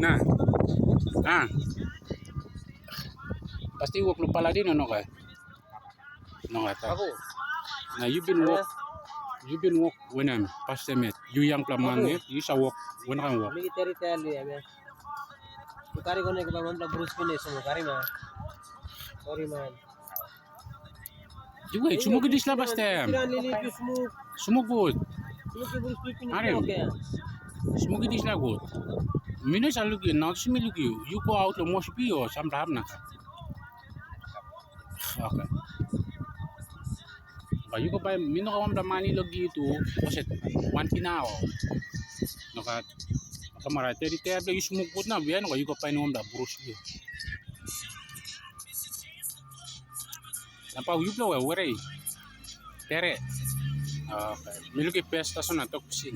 na. Ah. Pasti walk lu pala din ano ka? No ka. Ako. Na you've been walk when I'm past the met. You young plaman net, you sa walk when kan walk. Military tali ya. Kari ko na ko pa Bruce Willis mo kari ma. Sorry man. Juga sumugid isla basta. Kira nilipis mo. Sumugod. Bruce Willis Are. okay. Sumugid isla god. Minus alugi not similugi. You go out lo mos pio samram na. Okay. Bayu ko pa mino ka mamda mani logi itu kasi one kinao. Naka kamara teri teri you sumugod na biyan ko you ko pa no da Bruce Lee. Apa you blow away? Tere. Okay. Milugi pesta so na to kusin.